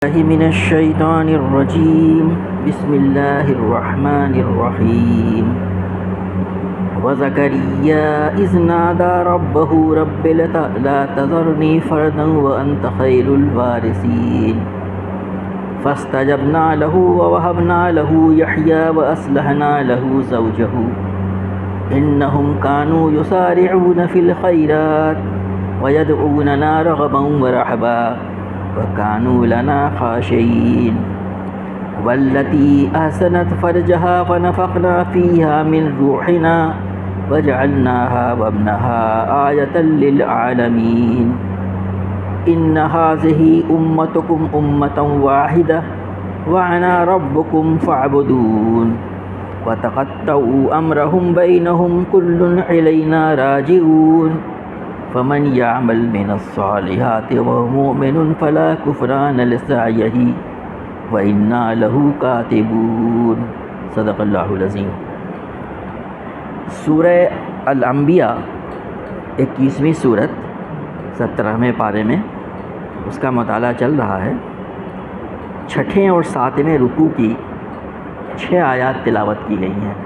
من الشيطان الرجيم بسم الله الرحمن الرحيم وزكريا إذ نادى ربه رب لا تذرني فردا وأنت خير الوارثين فاستجبنا له ووهبنا له يحيى وأصلحنا له زوجه إنهم كانوا يسارعون في الخيرات ويدعوننا رغبا ورهبا وكانوا لنا خاشعين والتي أحسنت فرجها فنفخنا فيها من روحنا وجعلناها وابنها آية للعالمين إن هذه أمتكم أمة واحدة وأنا ربكم فاعبدون وتقطعوا أمرهم بينهم كل إلينا راجعون فمن يعمل من الصالحات وهو مؤمن فلا كفران لسعيه وإنا له كاتبون صدق اللہ العظیم۔ سورہ الانبیاء 21ویں سورت 17ویں پارے میں اس کا مطالعہ چل رہا ہے۔ 6 اور 7ویں رکوع کی 6 آیات تلاوت کی گئی ہیں۔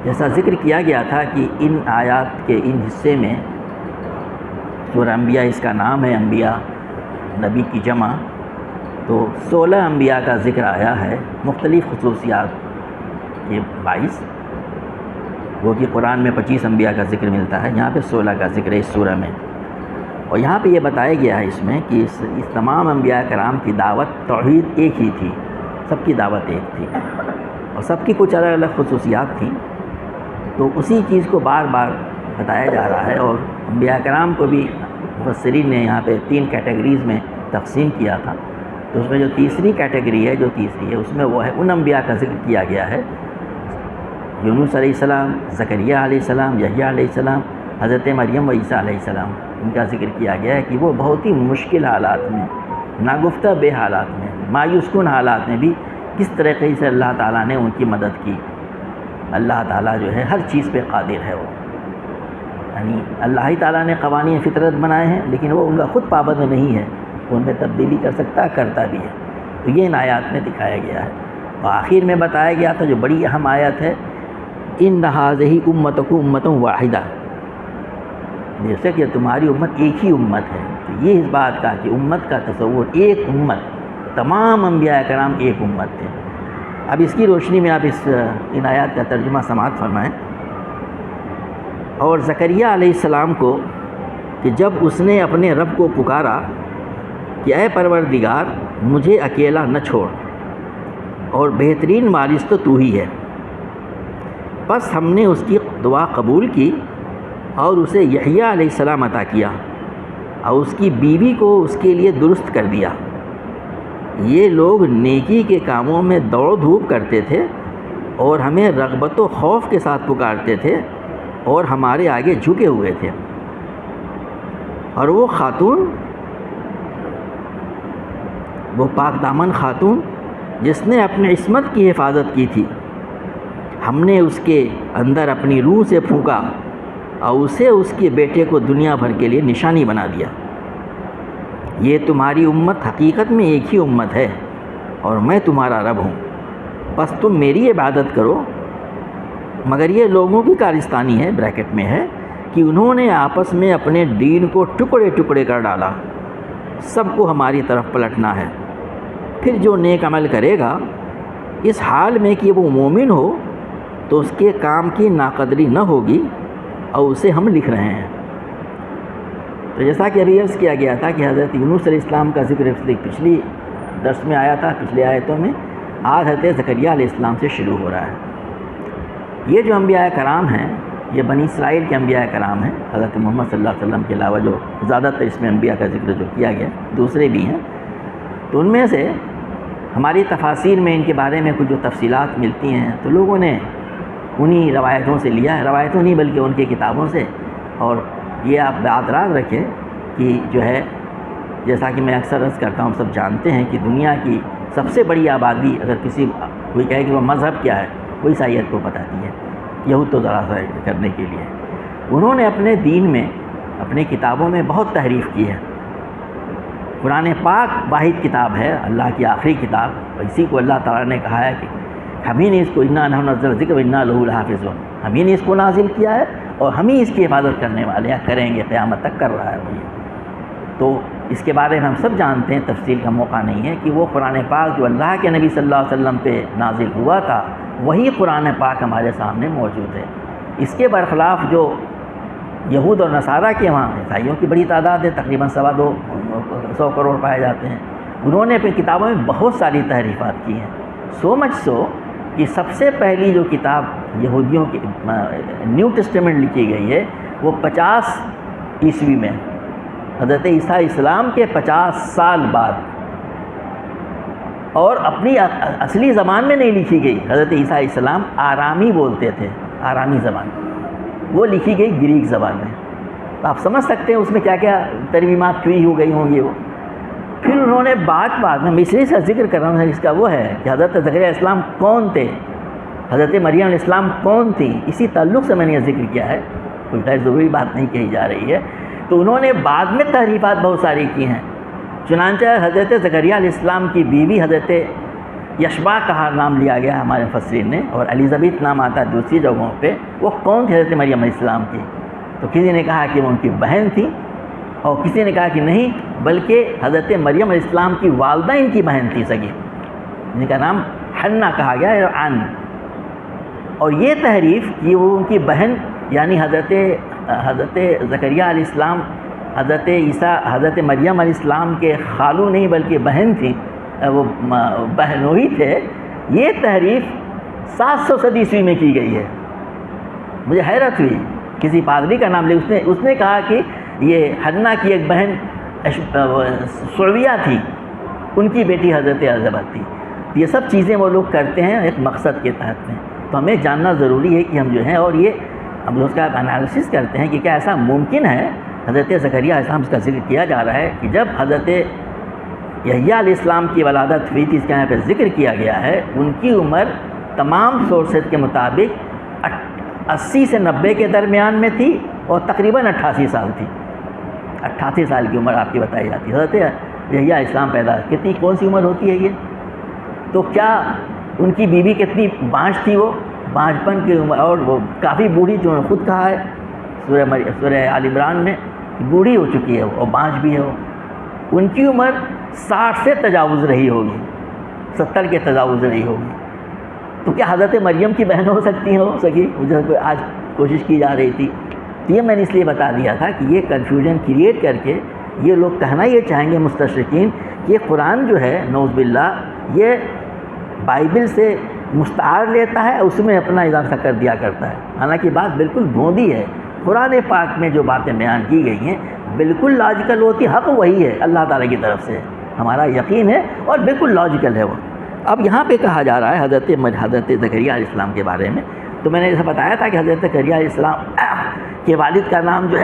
جیسا ذکر کیا گیا تھا کہ ان آیات کے ان حصے میں سورہ انبیاء اس کا نام ہے، انبیاء نبی کی جمع، تو 16 انبیاء کا ذکر آیا ہے مختلف خصوصیات کے باعث۔ وہ کہ قرآن میں 25 انبیاء کا ذکر ملتا ہے، یہاں پہ 16 کا ذکر ہے اس سورہ میں۔ اور یہاں پہ یہ بتایا گیا ہے اس میں کہ اس تمام انبیاء کرام کی دعوت توحید ایک ہی تھی، سب کی دعوت ایک تھی اور سب کی کچھ الگ الگ خصوصیات تھیں، تو اسی چیز کو بار بار بتایا جا رہا ہے۔ اور انبیاء کرام کو بھی مفسرین نے یہاں پہ 3 کیٹیگریز میں تقسیم کیا تھا، تو اس میں جو تیسری کیٹیگری ہے اس میں وہ ہے ان انبیاء کا ذکر کیا گیا ہے، یونس علیہ السلام، زکریا علیہ السلام، یحییٰ علیہ السلام، حضرت مریم و عیسیٰ علیہ السلام، ان کا ذکر کیا گیا ہے کہ وہ بہت ہی مشکل حالات میں، ناگفتہ بے حالات میں، مایوس کن حالات میں بھی کس طریقے سے اللہ تعالیٰ نے ان کی مدد کی۔ اللہ تعالیٰ جو ہے ہر چیز پہ قادر ہے، وہ یعنی اللہ ہی تعالیٰ نے قوانین فطرت بنائے ہیں، لیکن وہ ان کا خود پابند نہیں ہے، وہ ان میں تبدیلی کر سکتا، کرتا بھی ہے۔ تو یہ ان آیات میں دکھایا گیا ہے۔ اور آخر میں بتایا گیا تھا جو بڑی اہم آیت ہے، ان ہذہ امتکم امۃ واحدہ، جیسے کہ تمہاری امت ایک ہی امت ہے۔ تو یہ اس بات کا کہ امت کا تصور ایک امت، تمام انبیاء کرام ایک امت تھے۔ اب اس کی روشنی میں آپ ان آیات کا ترجمہ سماعت فرمائیں۔ اور زکریا علیہ السلام کو کہ جب اس نے اپنے رب کو پکارا کہ اے پروردگار مجھے اکیلا نہ چھوڑ، اور بہترین وارث تو ہی ہے، پس ہم نے اس کی دعا قبول کی اور اسے یحییٰ علیہ السلام عطا کیا اور اس کی بیوی کو اس کے لیے درست کر دیا۔ یہ لوگ نیکی کے کاموں میں دوڑ دھوپ کرتے تھے اور ہمیں رغبت و خوف کے ساتھ پکارتے تھے اور ہمارے آگے جھکے ہوئے تھے۔ اور وہ خاتون، وہ پاک دامن خاتون جس نے اپنی عصمت کی حفاظت کی تھی، ہم نے اس کے اندر اپنی روح سے پھونکا اور اسے اس کے بیٹے کو دنیا بھر کے لیے نشانی بنا دیا۔ یہ تمہاری امت حقیقت میں ایک ہی امت ہے اور میں تمہارا رب ہوں، بس تم میری عبادت کرو۔ مگر یہ لوگوں کی کارستانی ہے، بریکٹ میں ہے، کہ انہوں نے آپس میں اپنے دین کو ٹکڑے ٹکڑے کر ڈالا، سب کو ہماری طرف پلٹنا ہے۔ پھر جو نیک عمل کرے گا اس حال میں کہ وہ مومن ہو تو اس کے کام کی ناقدری نہ ہوگی، اور اسے ہم لکھ رہے ہیں۔ تو جیسا کہ ابھی عرض کیا گیا تھا کہ حضرت یونس علیہ السلام کا ذکر پچھلی درس میں آیا تھا، پچھلے آیتوں میں، آج حضرت زکریا علیہ السلام سے شروع ہو رہا ہے۔ یہ جو انبیاء کرام ہیں یہ بنی اسرائیل کے انبیاء کرام ہیں، حضرت محمد صلی اللہ علیہ وسلم کے علاوہ جو زیادہ تر اس میں انبیاء کا ذکر جو کیا گیا، دوسرے بھی ہیں، تو ان میں سے ہماری تفاسیر میں ان کے بارے میں کچھ جو تفصیلات ملتی ہیں تو لوگوں نے انہی روایتوں سے لیا ہے، روایتوں نہیں بلکہ ان کی کتابوں سے۔ اور یہ آپ بات یاد رکھیں کہ جو ہے جیسا کہ میں اکثر عرض کرتا ہوں، سب جانتے ہیں کہ دنیا کی سب سے بڑی آبادی اگر کسی کوئی کہے کہ وہ مذہب کیا ہے، وہ عیسائیت کو بتاتی ہے۔ یہود تو ذرا سا کرنے کے لیے انہوں نے اپنے دین میں اپنی کتابوں میں بہت تحریف کی ہے، قرآن پاک واحد کتاب ہے، اللہ کی آخری کتاب، اور اسی کو اللہ تعالیٰ نے کہا ہے کہ ہم ہی نے اس کو انا نحن نزلنا الذکر وانا لہ لحافظون، ہم ہی نے اس کو نازل کیا ہے اور ہم ہی اس کی حفاظت کرنے والے ہیں، کریں گے، قیامت تک کر رہا ہے وہ یہ۔ تو اس کے بارے میں ہم سب جانتے ہیں، تفصیل کا موقع نہیں ہے، کہ وہ قرآن پاک جو اللہ کے نبی صلی اللہ علیہ وسلم پہ نازل ہوا تھا، وہی قرآن پاک ہمارے سامنے موجود ہے۔ اس کے برخلاف جو یہود اور نصارہ کے وہاں عیسائیوں کی بڑی تعداد ہے، تقریباً 225 کروڑ پائے جاتے ہیں، انہوں نے اپنی کتابوں میں بہت ساری تحریفات کی ہیں، سو مچ سو کہ سب سے پہلی جو کتاب یہودیوں کی نیو ٹیسٹمنٹ لکھی گئی ہے وہ 50 عیسوی میں، حضرت عیسیٰ اسلام کے 50 سال بعد، اور اپنی اصلی زبان میں نہیں لکھی گئی۔ حضرت عیسیٰ اسلام آرامی بولتے تھے، آرامی زبان، وہ لکھی گئی گریک زبان میں۔ تو آپ سمجھ سکتے ہیں اس میں کیا کیا ترمیمات ہوئی ہو گئی ہوں گی وہ۔ پھر انہوں نے بعد میں اس لیے ذکر کر رہا ہوں، اس کا وہ ہے کہ حضرت زکریا علیہ السلام کون تھے، حضرت مریم علیہ السلام کون تھی، اسی تعلق سے میں نے یہ ذکر کیا ہے، کوئی غیر ضروری بات نہیں کہی جا رہی ہے۔ تو انہوں نے بعد میں تحریفات بہت ساری کی ہیں، چنانچہ حضرت زکریا علیہ السلام کی بیوی حضرت یشبا کا نام لیا گیا ہمارے مفسرین نے، اور الیزابیتھ نام آتا ہے دوسری جگہوں پہ۔ وہ کون تھی حضرت مریم علیہ السلام کی؟ تو کسی نے کہا کہ وہ ان کی بہن تھی، اور کسی نے کہا کہ نہیں، بلکہ حضرت مریم علیہ السلام کی والدہ ان کی بہن تھی سگی، جن کا نام حنا کہا گیا ہے، اور یہ تحریف کہ وہ ان کی بہن یعنی حضرت زکریا علیہ السلام حضرت مریم علیہ السلام کے خالو نہیں بلکہ بہن تھیں، وہ بہنوئی تھے، یہ تحریف 700 صدی عیسوی میں کی گئی ہے۔ مجھے حیرت ہوئی، کسی پادری کا نام لے، اس نے کہا کہ یہ حنا کی ایک بہن سرویہ تھی، ان کی بیٹی حضرت الیزابتھ تھی۔ یہ سب چیزیں وہ لوگ کرتے ہیں ایک مقصد کے تحت میں، تو ہمیں جاننا ضروری ہے کہ ہم جو ہیں، اور یہ ہم اس کا انالیسس کرتے ہیں کہ کیا ایسا ممکن ہے۔ حضرت زکریا علیہ السلام، اس کا ذکر کیا جا رہا ہے کہ جب حضرت یحییٰ علیہ السلام کی ولادت ہوئی تھی، اس کا یہاں پہ ذکر کیا گیا ہے، ان کی عمر تمام سورسز کے مطابق 80 سے 90 کے درمیان میں تھی، اور تقریباً 88 سال تھی۔ 88 سال کی عمر آپ کی بتائی جاتی ہے۔ حضرت یحییٰ علیہ السلام پیدا، کون سی عمر ہوتی ہے یہ؟ تو کیا ان کی بیوی کتنی بانجھ تھی؟ وہ بانجھپن کی عمر، اور وہ کافی بوڑھی تھی، انہوں نے خود کہا ہے سورہ آل عمران میں، بوڑھی ہو چکی ہے وہ، اور بانجھ بھی ہے وہ۔ ان کی عمر 60 سے تجاوز رہی ہوگی، 70 کے تجاوز رہی ہوگی۔ تو کیا حضرت مریم کی بہن ہو سکتی ہو سکی؟ مجھے آج کوشش کی جا رہی تھی، تو یہ میں نے اس لیے بتا دیا تھا کہ یہ کنفیوژن کریٹ کر کے یہ لوگ کہنا یہ چاہیں گے مستشرقین کہ قرآن جو ہے نعوذ باللہ یہ بائبل سے مستعار لیتا ہے، اس میں اپنا اضافہ کر دیا کرتا ہے، حالانکہ بات بالکل گوندی ہے۔ قرآن پاک میں جو باتیں بیان کی گئی ہیں بالکل لاجیکل ہوتی، حق وہی ہے، اللہ تعالیٰ کی طرف سے ہمارا یقین ہے، اور بالکل لاجیکل ہے وہ۔ اب یہاں پہ کہا جا رہا ہے حضرت زکریا علیہ السلام کے بارے میں، تو میں نے جیسے بتایا تھا کہ حضرت زکریا علیہ السلام کے والد کا نام جو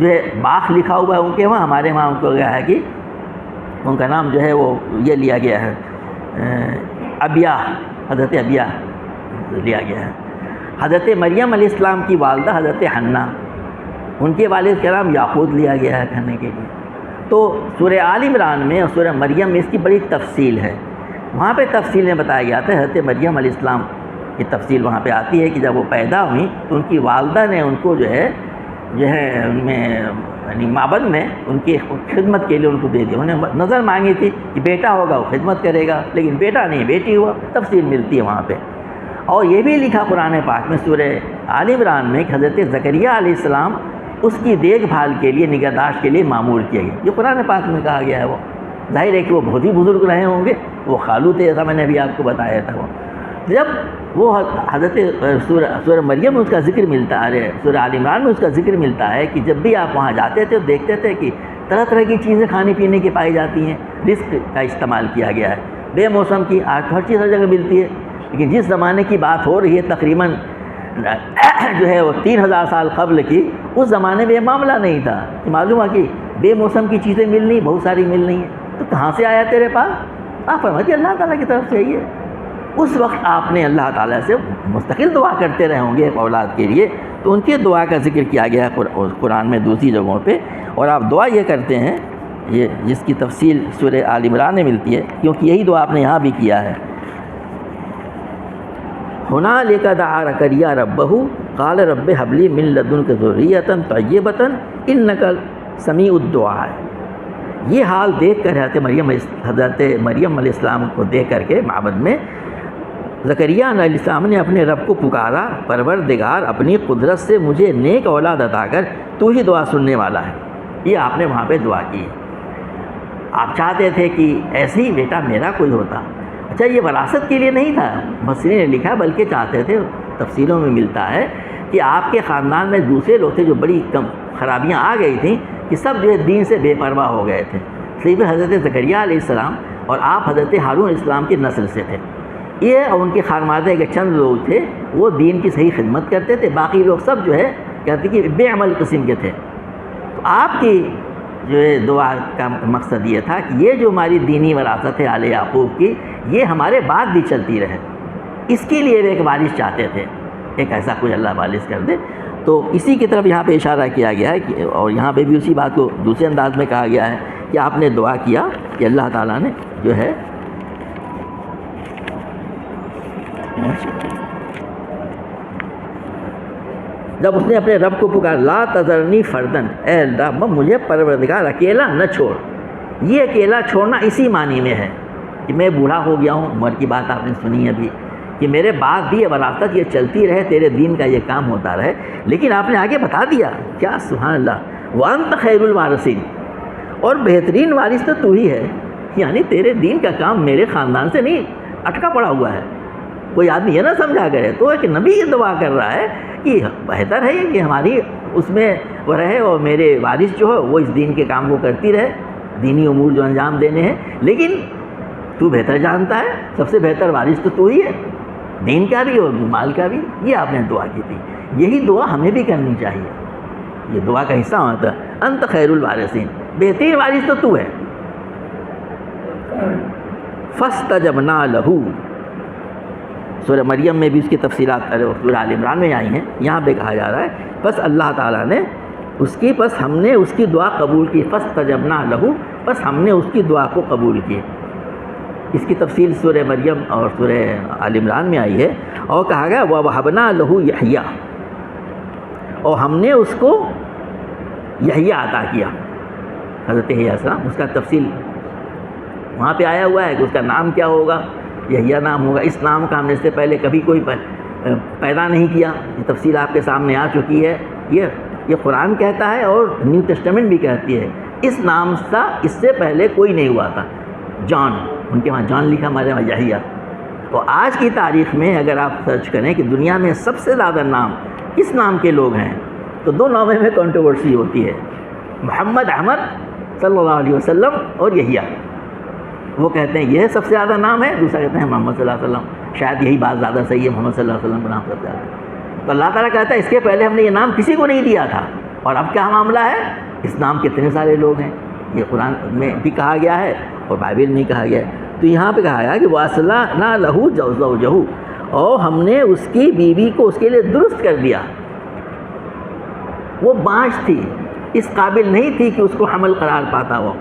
ہے باخ لکھا ہوا ہے ان کے وہاں، ہمارے وہاں ان کو گیا ہے کہ ان کا نام جو ہے وہ یہ لیا گیا ہے ابیا، حضرت ابیا لیا گیا ہے۔ حضرت مریم علیہ السلام کی والدہ حضرت حنا، ان کے والد کا نام یعقوب لیا گیا ہے کہنے کے لیے۔ تو سورہ آل عمران میں اور سورہ مریم میں اس کی بڑی تفصیل ہے، وہاں پہ تفصیل میں بتایا گیا تھا حضرت مریم علیہ السلام کی تفصیل وہاں پہ آتی ہے کہ جب وہ پیدا ہوئیں تو ان کی والدہ نے ان کو جو ہے ان میں یعنی معبد میں ان کی خدمت کے لیے ان کو دے دیا، انہوں نے نظر مانگی تھی کہ بیٹا ہوگا وہ خدمت کرے گا، لیکن بیٹا نہیں بیٹی ہوا، تفصیل ملتی ہے وہاں پہ۔ اور یہ بھی لکھا قرآن پاک میں سورہ آل عمران میں کہ حضرت زکریا علیہ السلام اس کی دیکھ بھال کے لیے، نگہداشت کے لیے معمور کیا گیا، یہ قرآن پاک میں کہا گیا ہے۔ وہ ظاہر ہے کہ وہ بہت ہی بزرگ رہے ہوں گے، وہ خالو تھے، ایسا میں نے ابھی آپ کو بتایا تھا۔ وہ جب وہ حضرت سورہ مریم میں اس کا ذکر ملتا ہے، سورہ آل عمران میں اس کا ذکر ملتا ہے کہ جب بھی آپ وہاں جاتے تھے دیکھتے تھے کہ طرح طرح کی چیزیں کھانے پینے کی پائی جاتی ہیں، رزق کا استعمال کیا گیا ہے، بے موسم کی، آج ہر چیز ہر جگہ ملتی ہے، لیکن جس زمانے کی بات ہو رہی ہے تقریباً جو ہے وہ 3000 سال قبل کی، اس زمانے میں یہ معاملہ نہیں تھا کہ معلوم ہے کہ بے موسم کی چیزیں مل رہی، بہت ساری مل رہی ہیں، تو کہاں سے آیا تیرے پاس؟ آپ فرماتے اللہ تعالیٰ کی طرف سے ہی ہے۔ اس وقت آپ نے اللہ تعالیٰ سے مستقل دعا کرتے رہے ہوں گے ایک اولاد کے لیے، تو ان کے دعا کا ذکر کیا گیا ہے قرآن میں دوسری جگہوں پہ، اور آپ دعا یہ کرتے ہیں یہ جس کی تفصیل سورہ آل عمران میں ملتی ہے، کیونکہ یہی دعا آپ نے یہاں بھی کیا ہے۔ ہنالک دعا زکریا ربہ قال رب ہب لی من لدنک ذریۃ طیبۃ انک سمیع الدعاء۔ یہ حال دیکھ کر حضرت مریم علیہ السلام کو دیکھ کر کے معبد میں زکریا علیہ السلام نے اپنے رب کو پکارا، پروردگار اپنی قدرت سے مجھے نیک اولاد عطا کر، تو ہی دعا سننے والا ہے۔ یہ آپ نے وہاں پہ دعا کی۔ آپ چاہتے تھے کہ ایسے ہی بیٹا میرا کوئی ہوتا۔ اچھا، یہ وراثت کے لیے نہیں تھا مفسرین نے لکھا، بلکہ چاہتے تھے، تفسیروں میں ملتا ہے کہ آپ کے خاندان میں دوسرے لوگ تھے جو بڑی کم خرابیاں آ گئی تھیں کہ سب جو ہے دین سے بے پرواہ ہو گئے تھے۔ صرف حضرت زکریا علیہ السلام اور آپ حضرت ہارون علیہ السلام کی نسل سے تھے۔ یہ اور ان کے خانوادے کے چند لوگ تھے وہ دین کی صحیح خدمت کرتے تھے، باقی لوگ سب جو ہے کہتے کہ بے عمل قسم کے تھے۔ تو آپ کی جو ہے دعا کا مقصد یہ تھا کہ یہ جو ہماری دینی وراثت ہے آل یعقوب کی، یہ ہمارے بعد بھی چلتی رہے۔ اس کے لیے ایک وارث چاہتے تھے، ایک ایسا کوئی اللہ وارث کر دے۔ تو اسی کی طرف یہاں پہ اشارہ کیا گیا ہے کہ اور یہاں پہ بھی اسی بات کو دوسرے انداز میں کہا گیا ہے کہ آپ نے دعا کیا کہ اللہ تعالیٰ نے جو ہے جب اس نے اپنے رب کو پکارا، لا تذرنی فردن، اے رب مجھے پروردگار اکیلا نہ چھوڑ۔ یہ اکیلا چھوڑنا اسی معنی میں ہے کہ میں بوڑھا ہو گیا ہوں، عمر کی بات آپ نے سنی ابھی، کہ میرے بعد بھی یہ وراثت یہ چلتی رہے، تیرے دین کا یہ کام ہوتا رہے۔ لیکن آپ نے آگے بتا دیا، کیا سبحان اللہ، وانت خیر الوارثین، اور بہترین وارث تو ہی ہے، یعنی تیرے دین کا کام میرے خاندان سے نہیں اٹکا پڑا ہوا ہے۔ کوئی آدمی یہ نہ سمجھا کرے تو ایک نبی یہ دعا کر رہا ہے کہ بہتر ہے کہ ہماری اس میں وہ رہے اور میرے وارث جو ہے وہ اس دین کے کام کو کرتی رہے، دینی امور جو انجام دینے ہیں، لیکن تو بہتر جانتا ہے، سب سے بہتر وارث تو ہی ہے، دین کا بھی اور مال کا بھی۔ یہ آپ نے دعا کی تھی، یہی دعا ہمیں بھی کرنی چاہیے، یہ دعا کا حصہ ہوتا ہے، انت خیر الوارثین، بہترین وارث تو ہے۔ فاستجبنا لہ، سورہ مریم میں بھی اس کی تفصیلات سورہ آل عمران میں آئی ہیں، یہاں پہ کہا جا رہا ہے بس اللہ تعالیٰ نے ہم نے اس کی دعا قبول کی، فاستجبنا لہ، بس ہم نے اس کی دعا کو قبول کی۔ اس کی تفصیل سورہ مریم اور سورہ آل عمران میں آئی ہے، اور کہا گیا وَوَهَبْنَا لَهُ یحییٰ، اور ہم نے اس کو یحییٰ عطا کیا، حضرت یحییٰ علیہ السلام۔ اس کا تفصیل وہاں پہ آیا ہوا ہے کہ اس کا نام کیا ہوگا، یحییٰ نام ہوگا۔ اس نام کا ہم نے اس سے پہلے کبھی کوئی پیدا نہیں کیا، یہ تفصیل آپ کے سامنے آ چکی ہے۔ یہ قرآن کہتا ہے اور نیو ٹیسٹمنٹ بھی کہتی ہے، اس نام سے اس سے پہلے کوئی نہیں ہوا تھا۔ جان، ان کے وہاں جان لکھا، ہمارے وہاں یحییٰ۔ تو آج کی تاریخ میں اگر آپ سرچ کریں کہ دنیا میں سب سے زیادہ نام کس نام کے لوگ ہیں، تو دو ناموں میں کنٹروورسی ہوتی ہے، محمد احمد صلی اللہ علیہ وسلم اور یحییٰ۔ وہ کہتے ہیں یہ سب سے زیادہ نام ہے، دوسرا کہتے ہیں محمد صلی اللہ علیہ وسلم، شاید یہی بات زیادہ صحیح ہے، محمد صلی اللہ علیہ وسلم کا نام سب سے زیادہ۔ تو اللہ تعالیٰ کہتا ہے اس کے پہلے ہم نے یہ نام کسی کو نہیں دیا تھا، اور اب کیا معاملہ ہے، اس نام کے اتنے سارے لوگ ہیں۔ یہ قرآن میں بھی کہا گیا ہے اور بائبل میں کہا گیا ہے۔ تو یہاں پہ کہا گیا کہ وَأَصْلَحْنَا لَهُ زَوْجَهُ، اور ہم نے اس کی بیوی کو اس کے لیے درست کر دیا۔ وہ بانجھ تھی، اس قابل نہیں تھی کہ اس کو حمل قرار پاتا ہو،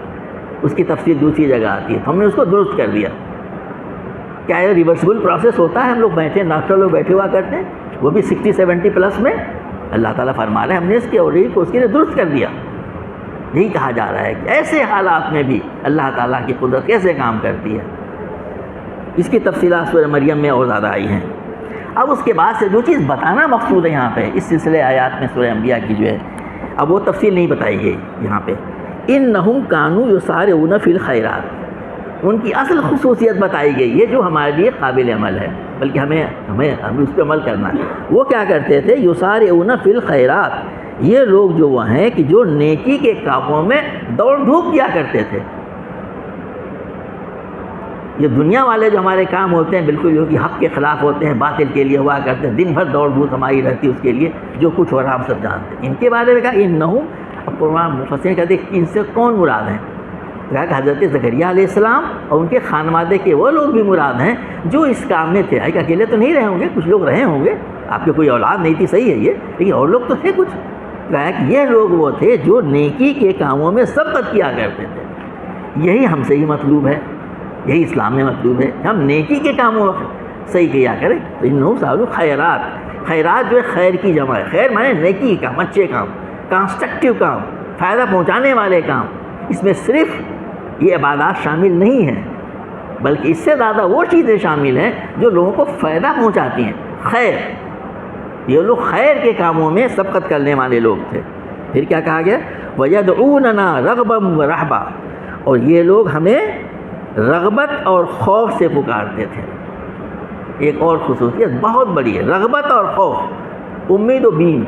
اس کی تفسیر دوسری جگہ آتی ہے، تو ہم نے اس کو درست کر دیا۔ کیا یہ ریورسبل پروسیس ہوتا ہے؟ ہم لوگ بیٹھے، ڈاکٹر لوگ بیٹھے ہوا کرتے ہیں، وہ بھی 60-70 پلس میں، اللہ تعالیٰ فرما رہے ہیں ہم نے اس کی اولاد کو اس کے لیے درست کر دیا۔ یہی کہا جا رہا ہے کہ ایسے حالات میں بھی اللہ تعالیٰ کی قدرت کیسے کام کرتی ہے۔ اس کی تفصیلات سورہ مریم میں اور زیادہ آئی ہیں۔ اب اس کے بعد سے جو چیز بتانا مقصود ہے یہاں پہ اس سلسلے آیات میں سورہ انبیاء کی جو ہے، اب وہ تفصیل نہیں بتائی گئی یہاں پہ۔ انہم کانوا یسارعون فی الخیرات، ان کی اصل خصوصیت بتائی گئی ہے جو ہمارے لیے قابل عمل ہے، بلکہ ہمیں اس پہ عمل کرنا ہے۔ وہ کیا کرتے تھے؟ یسارعون فی الخیرات، یہ لوگ جو وہ ہیں کہ جو نیکی کے کاموں میں دوڑ دھوپ کیا کرتے تھے۔ یہ دنیا والے جو ہمارے کام ہوتے ہیں بالکل جو کہ حق کے خلاف ہوتے ہیں، باطل کے لیے ہوا کرتے ہیں، دن بھر دوڑ دھوپ ہماری رہتی ہے اس کے لیے، جو کچھ ہو رہا ہم سب جانتے ہیں۔ ان کے بارے میں کہا انہم، اب قرآن مفسرین کہتے ہیں کہ ان سے کون مراد ہیں؟ کہا کہ حضرت زکریا علیہ السلام اور ان کے خانوادے کے وہ لوگ بھی مراد ہیں جو اس کام میں تھے۔ کہ اکیلے تو نہیں رہے ہوں گے، کچھ لوگ رہے ہوں گے، آپ کے کوئی اولاد نہیں تھی، صحیح ہے یہ، لیکن اور لوگ تو تھے کچھ۔ کہا کہ یہ لوگ وہ تھے جو نیکی کے کاموں میں سبقت کیا کرتے تھے۔ یہی ہم سے ہی مطلوب ہے، یہی اسلام میں مطلوب ہے، ہم نیکی کے کاموں صحیح کیا کریں۔ تو انہوں سالو خیرات، خیرات جو ہے خیر کی جمع ہے، خیر مانے نیکی کام، اچھے کام، کنسٹرکٹیو کام، فائدہ پہنچانے والے کام۔ اس میں صرف یہ عبادات شامل نہیں ہیں، بلکہ اس سے زیادہ وہ چیزیں شامل ہیں جو لوگوں کو فائدہ پہنچاتی ہیں۔ خیر، یہ لوگ خیر کے کاموں میں سبقت کرنے والے لوگ تھے۔ پھر کیا کہا گیا؟ وَيَدْعُونَنَا رَغْبًا وَرَهْبًا، اور یہ لوگ ہمیں رغبت اور خوف سے پکارتے تھے۔ ایک اور خصوصیت بہت بڑی ہے، رغبت اور خوف، امید و بیم۔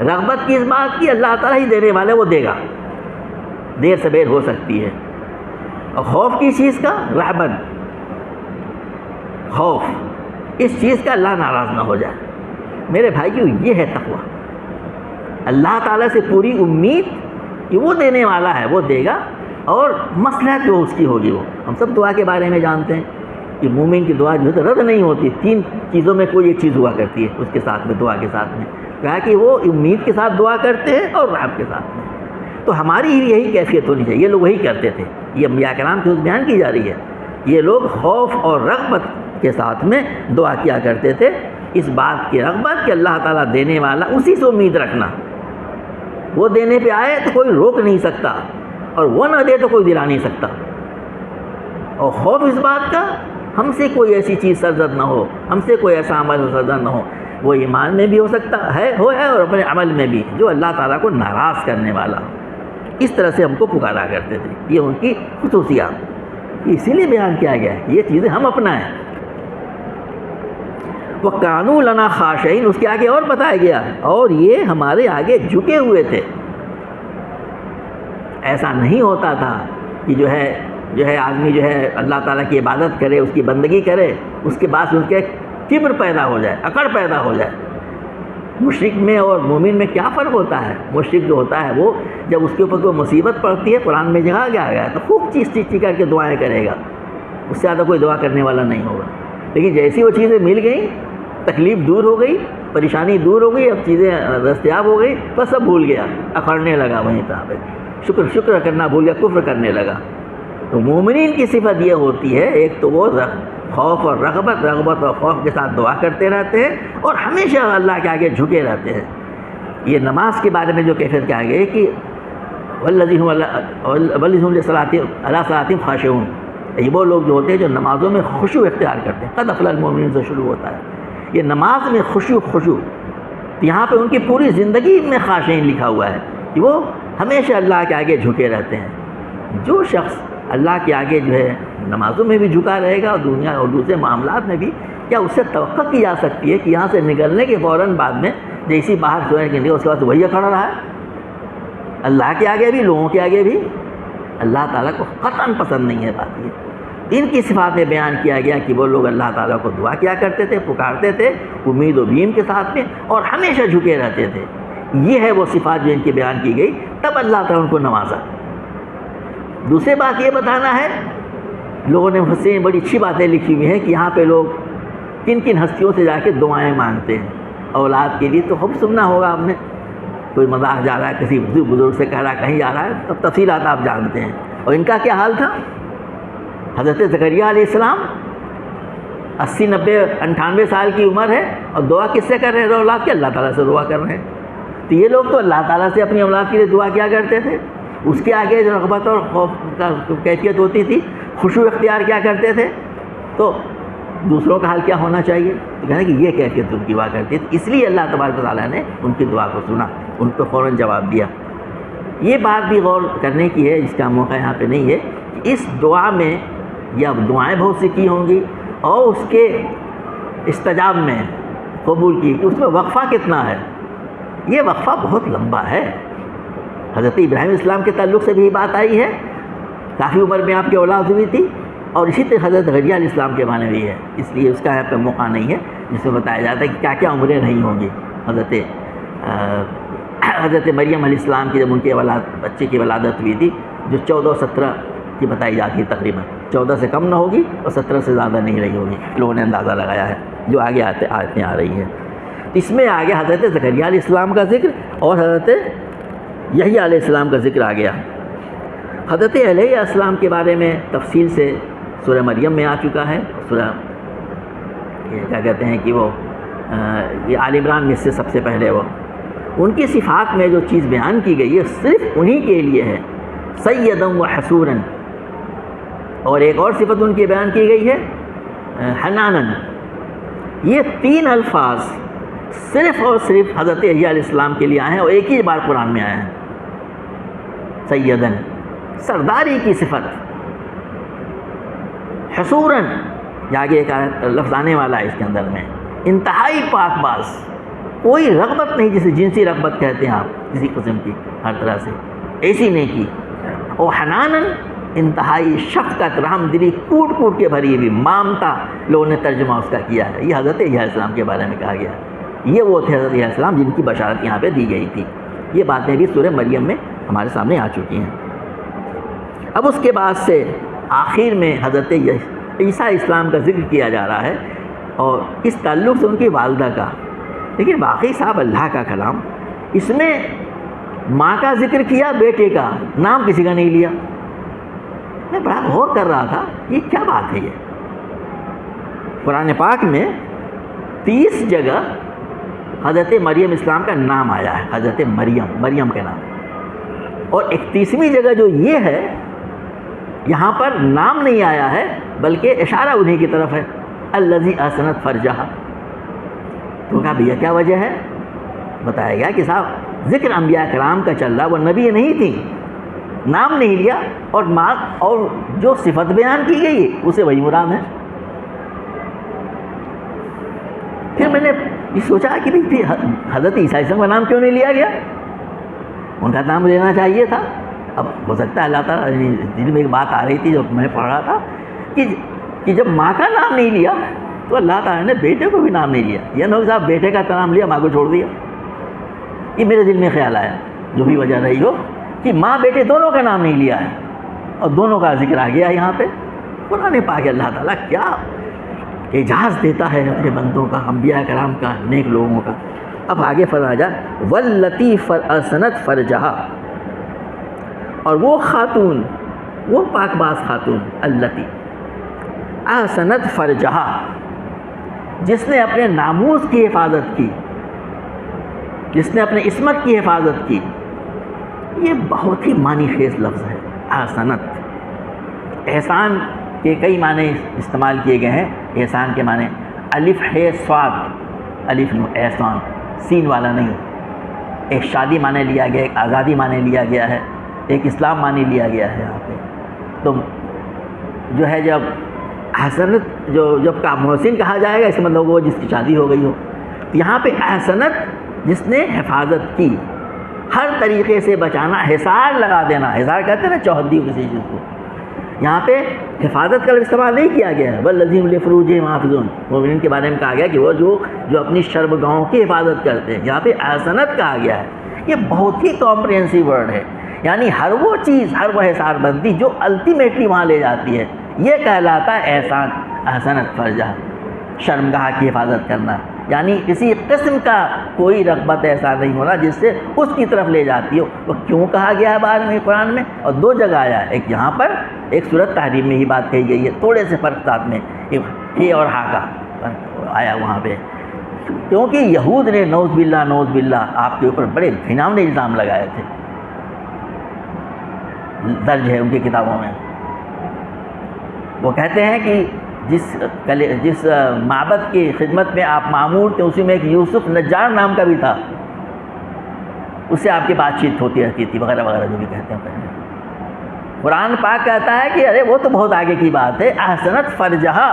رغبت کی اس بات کی اللہ تعالیٰ ہی دینے والا ہے، وہ دے گا، دیر سبیر ہو سکتی ہے۔ اور خوف کی چیز کا رہبن، خوف اس چیز کا اللہ ناراض نہ ہو جائے۔ میرے بھائیو، یہ ہے تقویٰ، اللہ تعالیٰ سے پوری امید کہ وہ دینے والا ہے، وہ دے گا، اور مصلحت جو اس کی ہوگی۔ وہ ہم سب دعا کے بارے میں جانتے ہیں کہ مومن کی دعا جو ہے تو رد نہیں ہوتی، 3 چیزوں میں کوئی ایک چیز ہوا کرتی ہے اس کے ساتھ میں، دعا کے ساتھ میں، کہا کہ وہ امید کے ساتھ دعا کرتے ہیں اور رحمت کے ساتھ میں۔ تو ہماری ہی یہی کیفیت ہونی چاہیے، یہ لوگ وہی کرتے تھے۔ یہ انبیاء کرام کی بیان کی جا رہی ہے، یہ لوگ خوف اور رغبت کے ساتھ میں دعا کیا کرتے تھے، اس بات کی رغبت کہ اللہ تعالیٰ دینے والا، اسی سے امید رکھنا، وہ دینے پہ آئے تو کوئی روک نہیں سکتا، اور وہ نہ دے تو کوئی دلا نہیں سکتا۔ اور خوف اس بات کا ہم سے کوئی ایسی چیز سرزد نہ ہو، ہم سے کوئی ایسا عمل سرزد نہ ہو، وہ ایمان میں بھی ہو سکتا ہے اور اپنے عمل میں بھی، جو اللہ تعالیٰ کو ناراض کرنے والا۔ اس طرح سے ہم کو پکارا کرتے تھے، یہ ان کی خصوصیات، اسی لیے بیان کیا گیا ہے، یہ چیزیں ہم اپنائیں۔ وَكَانُوا لَنَا خَاشِعِينَ، اس کے آگے اور بتایا گیا، اور یہ ہمارے آگے جھکے ہوئے تھے۔ ایسا نہیں ہوتا تھا کہ جو ہے آدمی جو ہے اللہ تعالیٰ کی عبادت کرے، اس کی بندگی کرے، اس کے بعد ان کے کبر پیدا ہو جائے، اکڑ پیدا ہو جائے۔ مشرک میں اور مومن میں کیا فرق ہوتا ہے؟ مشرک جو ہوتا ہے وہ جب اس کے اوپر کوئی مصیبت پڑتی ہے، قرآن میں جگہ گیا ہے تو خوب چیخ کر کے دعائیں کرے گا، اس سے زیادہ کوئی دعا کرنے والا نہیں ہوگا۔ لیکن جیسی وہ چیزیں مل گئیں، تکلیف دور ہو گئی، پریشانی دور ہو گئی، اب چیزیں دستیاب ہو گئی، بس سب بھول گیا، اکڑنے لگا وہیں پہ، شکر کرنا بھول گیا، کفر کرنے لگا۔ تو مومنین کی صفت یہ ہوتی ہے، ایک تو وہ خوف اور رغبت اور خوف کے ساتھ دعا کرتے رہتے ہیں، اور ہمیشہ اللہ کے آگے جھکے رہتے ہیں۔ یہ نماز کے بارے میں جو کیفیت کہا گیا ہے کہ والذین هم علی صلاتہم خاشعون، یہ وہ لوگ جو ہوتے ہیں جو نمازوں میں خشوع اختیار کرتے ہیں۔ قد افلح المؤمنون سے شروع ہوتا ہے، یہ نماز میں خشوع، یہاں پہ ان کی پوری زندگی میں خاشعین لکھا ہوا ہے کہ وہ ہمیشہ اللہ کے آگے جھکے رہتے ہیں۔ جو شخص اللہ کے آگے جو ہے نمازوں میں بھی جھکا رہے گا، اور دنیا اور دوسرے معاملات میں بھی، کیا اس سے توقع کی جا سکتی ہے کہ یہاں سے نکلنے کے فوراً بعد میں جیسی باہر سونے کے لیے اس کے بعد وہی کھڑا رہا ہے؟ اللہ کے آگے بھی، لوگوں کے آگے بھی اللہ تعالیٰ کو قطعاً پسند نہیں ہے بات یہ۔ ان کی صفات میں بیان کیا گیا کہ وہ لوگ اللہ تعالیٰ کو دعا کیا کرتے تھے، پکارتے تھے امید و بیم کے ساتھ میں، اور ہمیشہ جھکے رہتے تھے۔ یہ ہے وہ صفات جو ان کی بیان کی گئی، تب اللہ تعالیٰ ان کو نوازا۔ دوسری بات یہ بتانا ہے، لوگوں نے مفسرین میں بڑی اچھی باتیں لکھی ہوئی ہیں کہ یہاں پہ لوگ کن کن ہستیوں سے جا کے دعائیں مانگتے ہیں اولاد کے لیے، تو خوب سننا ہوگا آپ نے، کوئی مذاق جا رہا ہے، کسی بزرگ سے کہہ رہا ہے، کہیں جا رہا ہے، تب تفصیلات آپ جانتے ہیں۔ اور ان کا کیا حال تھا؟ حضرت زکریا علیہ السلام 80 90 98 سال کی عمر ہے، اور دعا کس سے کر رہے ہیں؟ اولاد کے، اللہ تعالیٰ سے دعا کر رہے ہیں۔ تو یہ لوگ تو اللہ تعالیٰ سے اپنی اولاد کے لیے دعا کیا کرتے تھے، اس کے آگے جو رغبت اور خوف کا کیفیت ہوتی تھی، خشوع اختیار کیا کرتے تھے، تو دوسروں کا حال کیا ہونا چاہیے؟ تو کہنا کہ یہ کیفیت ان کی دعا کرتی ہے، اس لیے اللہ تبارک و تعالیٰ نے ان کی دعا کو سنا، ان کو فوراً جواب دیا۔ یہ بات بھی غور کرنے کی ہے، جس کا موقع یہاں پہ نہیں ہے، کہ اس دعا میں یا دعائیں بہت سی کی ہوں گی، اور اس کے استجاب میں قبول کی، کہ اس میں وقفہ کتنا ہے؟ یہ وقفہ بہت لمبا ہے۔ حضرت ابراہیم اسلام کے تعلق سے بھی بات آئی ہے، کافی عمر میں آپ کی اولاد ہوئی تھی، اور اسی طرح حضرت زکریا علیہ السلام کے معنی بھی ہے، اس لیے اس کا یہاں پہ موقع نہیں ہے جس میں بتایا جاتا ہے کہ کیا کیا عمریں رہی ہوں گی۔ حضرت مریم علیہ السلام کی جب ان کے بچے کی ولادت ہوئی تھی، جو 14 17 کی بتائی جاتی ہے، تقریباً 14 سے کم نہ ہوگی اور 17 سے زیادہ نہیں رہی ہوگی، لوگوں نے اندازہ لگایا ہے، جو آگے آیتیں آ رہی ہیں۔ اس میں آگے حضرت زکریا علیہ السلام کا ذکر اور حضرت یحییٰ علیہ السلام کا ذکر آ گیا۔ حضرت علیہ السلام کے بارے میں تفصیل سے سورہ مریم میں آ چکا ہے. سورہ یہ کیا کہتے ہیں کہ وہ یہ آل عمران میں سے سب سے پہلے وہ ان کی صفات میں جو چیز بیان کی گئی ہے صرف انہی کے لیے ہے. سیدا و حسورا، اور ایک اور صفت ان کی بیان کی گئی ہے حنانا. یہ 3 الفاظ صرف اور صرف حضرت عیسی علیہ السلام کے لیے آئے ہیں اور ایک ہی بار قرآن میں آئے ہیں. سیدن، سرداری کی صفت. حسوراً، یہ آگے ایک لفظ آنے والا ہے اس کے اندر میں، انتہائی پاک باز، کوئی رغبت نہیں جسے جنسی رغبت کہتے ہیں آپ کسی قسم کی، ہر طرح سے ایسی نہیں کی. اور حناناً، انتہائی شفقت، رحم دلی کوٹ کوٹ کے بھری ہوئی، مامتا لوگوں نے ترجمہ اس کا کیا ہے. یہ حضرت عیسی علیہ السلام کے بارے میں کہا گیا. یہ وہ تھے حضرت عیسی علیہ السلام جن کی بشارت یہاں پہ دی گئی تھی. یہ باتیں بھی سورہ مریم میں ہمارے سامنے آ چکی ہیں. اب اس کے بعد سے آخر میں حضرت عیسیٰ اسلام کا ذکر کیا جا رہا ہے اور اس تعلق سے ان کی والدہ کا. لیکن باقی صاحب اللہ کا کلام، اس میں ماں کا ذکر کیا، بیٹے کا نام کسی کا نہیں لیا. میں بڑا غور کر رہا تھا یہ کیا بات ہے. یہ قرآن پاک میں 30 جگہ حضرت مریم اسلام کا نام آیا ہے، حضرت مریم کے نام. اور 31ویں جگہ جو یہ ہے یہاں پر نام نہیں آیا ہے بلکہ اشارہ انہی کی طرف ہے، الذی احسنت فرجہا. تو کہا بھیا کیا وجہ ہے؟ بتایا گیا کہ صاحب ذکر انبیاء کرام کا چل رہا، وہ نبی نہیں تھی، نام نہیں لیا، اور جو صفت بیان کی گئی اسے وہی مراد ہے. پھر میں نے یہ سوچا کہ بھئی حضرت عیسیٰ کا نام کیوں نہیں لیا گیا؟ ان کا نام لینا چاہیے تھا. اب ہو سکتا ہے اللہ تعالیٰ دل میں ایک بات آ رہی تھی جو میں پڑھ رہا تھا کہ جب ماں کا نام نہیں لیا تو اللہ تعالیٰ نے بیٹے کو بھی نام نہیں لیا. یہ نو صاحب بیٹے کا نام لیا، ماں کو چھوڑ دیا. یہ میرے دل میں خیال آیا، جو بھی وجہ رہی ہو، کہ ماں بیٹے دونوں کا نام نہیں لیا ہے اور دونوں کا ذکر آ گیا یہاں پہ. قرآن پاک اللہ تعالیٰ کیا اعجاز دیتا ہے اپنے بندوں کا، انبیاء کرام کا، نیک لوگوں کا. اب آگے فرمایا جائے واللتی احسنت فرجہا، اور وہ خاتون، وہ پاک باز خاتون، التی احسنت فرجہا، جس نے اپنے ناموس کی حفاظت کی، جس نے اپنے عصمت کی حفاظت کی. یہ بہت ہی معنی خیز لفظ ہے احسنت. احسان کے کئی معنی استعمال کیے گئے ہیں. احسان کے معنی الف ہے صاد، الف احسان سین والا نہیں. ایک شادی معنی لیا گیا، ایک آزادی معنی لیا گیا ہے، ایک اسلام معنی لیا گیا ہے یہاں پہ. تو جو ہے جب احسنت جب محسن کہا جائے گا اس کا مطلب وہ جس کی شادی ہو گئی ہو. یہاں پہ احسنت جس نے حفاظت کی، ہر طریقے سے بچانا، حصار لگا دینا. حصار کہتے ہیں نا چوہدی کسی چیز کو. یہاں پہ حفاظت کا استعمال نہیں کیا گیا ہے. والذین لفروجہم حافظون، مومنین کے بارے میں کہا گیا کہ وہ جو اپنی شرمگاہوں کی حفاظت کرتے ہیں. یہاں پہ احسنت کہا گیا ہے. یہ بہت ہی کمپریہنسو ورڈ ہے، یعنی ہر وہ چیز، ہر وہ حصار بندی جو الٹیمیٹلی وہاں لے جاتی ہے، یہ کہلاتا ہے احسان. احسنت فرجہ، شرمگاہ کی حفاظت کرنا، یعنی کسی قسم کا کوئی رغبت ایسا نہیں ہونا جس سے اس کی طرف لے جاتی ہو. وہ کیوں کہا گیا ہے بعد میں قرآن میں؟ اور 2 جگہ آیا ہے، ایک یہاں پر، ایک سورۃ تحریم میں ہی بات کہی گئی ہے، تھوڑے سے فرق ساتھ میں، ہی اور ہا کا آیا وہاں پہ. کیونکہ یہود نے نعوذ باللہ آپ کے اوپر بڑے گھناؤنے الزام لگائے تھے، درج ہے ان کی کتابوں میں. وہ کہتے ہیں کہ جس معبد کی خدمت میں آپ معمور تھے اسی میں ایک یوسف نجار نام کا بھی تھا، اس سے آپ کی بات چیت ہوتی رہتی تھی وغیرہ وغیرہ جو بھی کہتے ہیں. قرآن پاک کہتا ہے کہ ارے وہ تو بہت آگے کی بات ہے. احسنت فرجہا،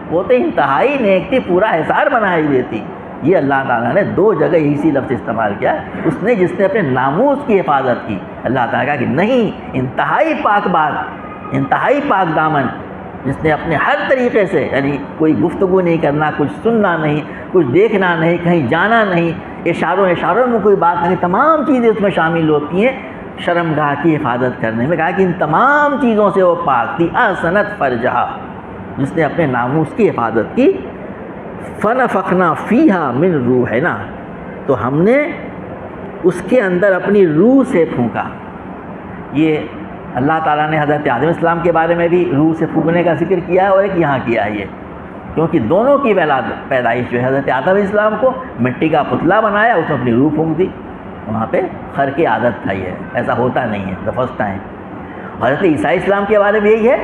وہ تو انتہائی نیک تھی، پورا حصار بنائی ہوئی تھی. یہ اللہ تعالیٰ نے 2 جگہ اسی لفظ استعمال کیا. اس نے جس نے اپنے ناموس کی حفاظت کی، اللہ تعالیٰ کہا کہ نہیں، انتہائی پاک باز، انتہائی پاک دامن، جس نے اپنے ہر طریقے سے، یعنی کوئی گفتگو نہیں کرنا، کچھ سننا نہیں، کچھ دیکھنا نہیں، کہیں جانا نہیں، اشاروں میں کوئی بات نہیں، تمام چیزیں اس میں شامل ہوتی ہیں شرمگاہ کی حفاظت کرنے میں. کہا کہ ان تمام چیزوں سے وہ پاک تھی. احسنت فرجہا، جس نے اپنے ناموس کی حفاظت کی. فنفخنا فیہا من روحنا، تو ہم نے اس کے اندر اپنی روح سے پھونکا. یہ اللہ تعالیٰ نے حضرت آدم السلام کے بارے میں بھی روح سے پھونکنے کا ذکر کیا ہے اور ایک یہاں کیا ہے یہ، کیونکہ دونوں کی پیدائش جو ہے حضرت آدم علیہ السلام کو مٹی کا پتلا بنایا، اس میں اپنی روح پھونک دی، وہاں پہ خر کی عادت تھا، یہ ایسا ہوتا نہیں ہے، the first time۔ حضرت عیسیٰ علیہ السلام کے بارے میں یہی ہے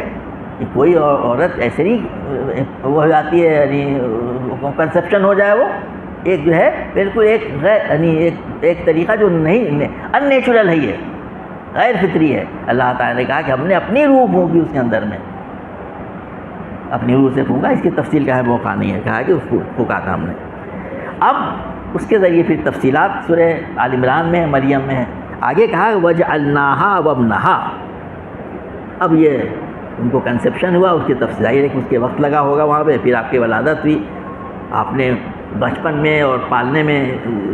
کہ کوئی عورت ایسے نہیں وہ ہو جاتی ہے، یعنی کنسیپشن ہو جائے، وہ ایک جو ہے بالکل ایک غیر یعنی ایک طریقہ جو نہیں ان نیچرل ہے، یہ غیر فطری ہے۔ اللہ تعالیٰ نے کہا کہ ہم نے اپنی روح پھونکی اس کے اندر میں، اپنی روح سے پھونکا، اس کی تفصیل کا ہے موقع نہیں ہے، کہا کہ اس کو پھونکا تھا ہم نے۔ اب اس کے ذریعے پھر تفصیلات سورہ آل عمران میں ہے، مریم میں ہے، آگے کہا وَجْعَلْنَاهَا وَابْنَهَا۔ اب یہ ان کو کنسیپشن ہوا، اس کی تفصیل ہے کہ اس کے وقت لگا ہوگا وہاں پہ، پھر آپ کی ولادت ہوئی، آپ نے بچپن میں اور پالنے میں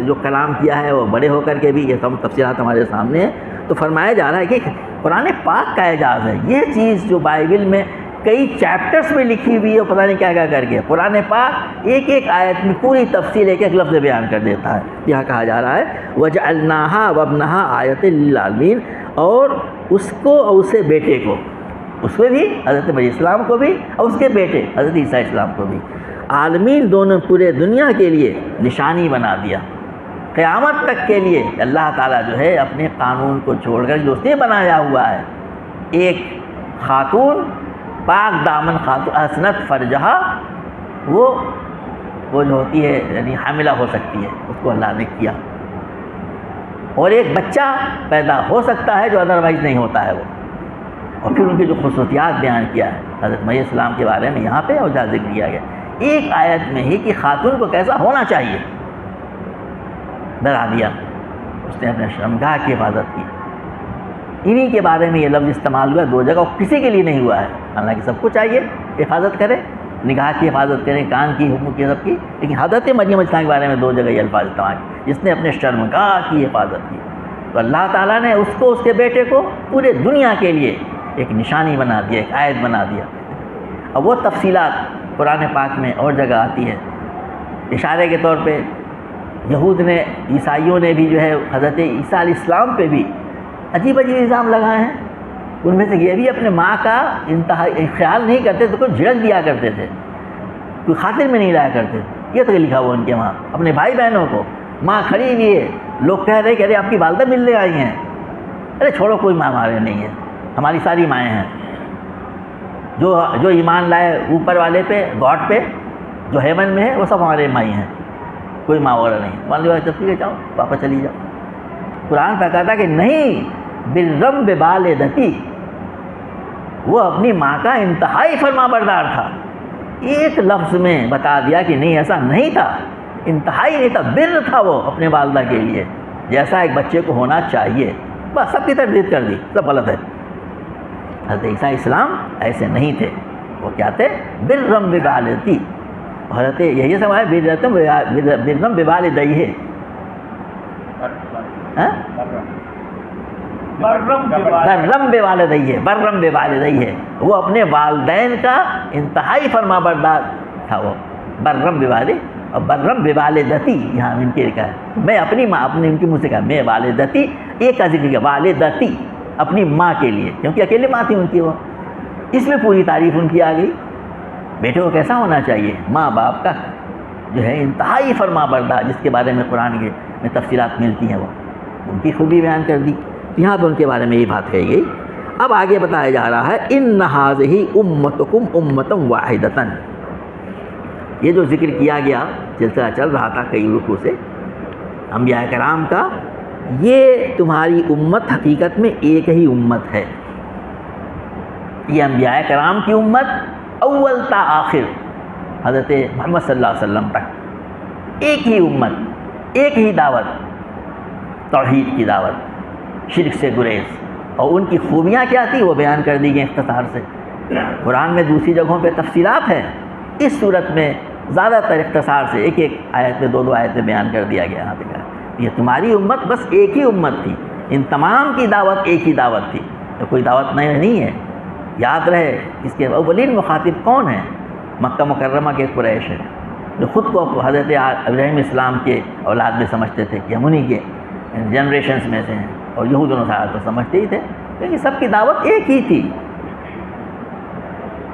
جو کلام کیا ہے وہ بڑے ہو کر کے بھی یہ سب تفصیلات ہمارے سامنے ہیں۔ تو فرمایا جا رہا ہے کہ قرآن پاک کا اعجاز ہے، یہ چیز جو بائبل میں کئی چیپٹرز میں لکھی ہوئی ہے، پتہ نہیں کیا کیا کر کے قرآن پاک ایک ایک آیت میں پوری تفصیل ایک ایک لفظ بیان کر دیتا ہے۔ یہاں کہا جا رہا ہے وَجَعَلْنَاهَا وَابْنَهَا آیَةً لِّلْعَالَمِينَ، اور اس کو اور اس کے بیٹے کو، اس کو بھی حضرت مریم السلام کو بھی اور اس کے بیٹے حضرت عیسیٰ السلام کو بھی، عالمین دونوں پورے دنیا کے لیے نشانی بنا دیا، قیامت تک کے لیے۔ اللہ تعالیٰ جو ہے اپنے قانون کو چھوڑ کر جو اس نے بنایا ہوا ہے، ایک خاتون پاک دامن خاتون حسنت فرجہا، وہ جو ہوتی ہے یعنی حاملہ ہو سکتی ہے، اس کو اللہ نے کیا، اور ایک بچہ پیدا ہو سکتا ہے جو ادروائز نہیں ہوتا ہے وہ، اور پھر ان کی جو خصوصیات بیان کیا ہے حضرت مریم السلام کے بارے میں یہاں پہ اور جہاں ذکر کیا گیا ایک آیت میں ہی کہ خاتون کو کیسا ہونا چاہیے، ڈرا دیا، اس نے اپنے شرمگاہ کی حفاظت کی۔ انہی کے بارے میں یہ لفظ استعمال ہوا دو جگہ، کسی کے لیے نہیں ہوا ہے، حالانکہ سب کو چاہیے حفاظت کرے، نگاہ کی حفاظت کرے، کان کی، حکم کی، سب کی، لیکن حضرت مریم السلام کے بارے میں دو جگہ یہ الفاظ استعمال کیے، جس نے اپنے شرمگاہ کی حفاظت کی۔ تو اللہ تعالیٰ نے اس کو، اس کے بیٹے کو پورے دنیا کے لیے ایک نشانی بنا دیا، ایک آیت بنا دیا۔ اب وہ تفصیلات قرآن پاک میں اور جگہ آتی ہے، اشارے کے طور پہ یہود نے، عیسائیوں نے بھی جو ہے حضرت عیسیٰ علیہ السلام پہ بھی عجیب عجیب الزام لگائے ہیں۔ ان میں سے یہ بھی اپنے ماں کا انتہائی خیال نہیں کرتے تو کوئی جھڑک دیا کرتے تھے، کوئی خاطر میں نہیں لایا کرتے تھے۔ یہ تو لکھا ہوا ان کے وہاں اپنے بھائی بہنوں کو، ماں کھڑی ہوئی ہے، لوگ کہہ رہے کہ ارے آپ کی والدہ ملنے آئی ہیں، ارے چھوڑو کوئی ماں ہمارے نہیں ہے، ہماری ساری مائیں ہیں، جو ایمان لائے اوپر والے پہ، گاڈ پہ جو ہیون میں ہے، وہ سب ہمارے مائی ہیں، کوئی ماں اور نہیں۔ مان لو جب ٹھیک ہے جاؤ واپس چلی جاؤ۔ قرآن پہ کہتا کہ نہیں، بالرم بوالدتی، وہ اپنی ماں کا انتہائی فرما بردار تھا۔ ایک لفظ میں بتا دیا کہ نہیں ایسا نہیں تھا، انتہائی نہیں تھا، بر تھا وہ اپنے والدہ کے لیے، جیسا ایک بچے کو ہونا چاہیے، بس سب کی تردید کر دی، سب غلط ہے۔ حضرت عیسیٰ اسلام ایسے نہیں تھے، وہ کیا تھے؟ برم بوالدتی، حضرت یہی سب ہے برم بوالدیہ، برم بوالدیہ، برم بوالدیہ، وہ اپنے والدین کا انتہائی فرما بردار تھا، وہ برم بوالدہ اور برم بوالدتی، یہاں ان کے لکھا ہے، میں اپنی ماں، اپنے ان کے منہ سے کہا میں والدتی، ایک کا ذکر کیا والدتی، اپنی ماں کے لیے، کیونکہ اکیلے ماں تھی ان کی، وہ اس میں پوری تعریف ان کی آ گئی۔ بیٹے کو کیسا ہونا چاہیے؟ ماں باپ کا جو ہے انتہائی فرما بردار، جس کے بارے میں قرآن کے میں تفصیلات ملتی ہیں، وہ ان کی خوبی بیان کر دی، یہاں پہ ان کے بارے میں یہ بات کہی گئی۔ اب آگے بتایا جا رہا ہے ان ھذہ امتکم امۃ واحدۃ، یہ جو ذکر کیا گیا سلسلہ چل رہا تھا کئی رکوع سے انبیاء کرام کا، یہ تمہاری امت حقیقت میں ایک ہی امت ہے، یہ انبیاء کرام کی امت اول تا آخر حضرت محمد صلی اللہ علیہ وسلم تک ایک ہی امت، ایک ہی دعوت، توحید کی دعوت، شرک سے گریز، اور ان کی خوبیاں کیا تھی وہ بیان کر دی گئی اختصار سے۔ قرآن میں دوسری جگہوں پہ تفصیلات ہیں، اس صورت میں زیادہ تر اختصار سے ایک ایک آیت میں، دو دو آیت میں بیان کر دیا گیا۔ یہاں پہ کہا یہ تمہاری امت بس ایک ہی امت تھی، ان تمام کی دعوت ایک ہی دعوت تھی، تو کوئی دعوت نہیں ہے۔ یاد رہے اس کے اولین مخاطب کون ہیں؟ مکہ مکرمہ کے قریش ہیں، جو خود کو حضرت ابراہیم اسلام کے اولاد میں سمجھتے تھے کہ ہم انہی کے جنریشنز میں سے ہیں، اور یہود و نصارہ تو سمجھتے ہی تھے لیکن سب کی دعوت ایک ہی تھی.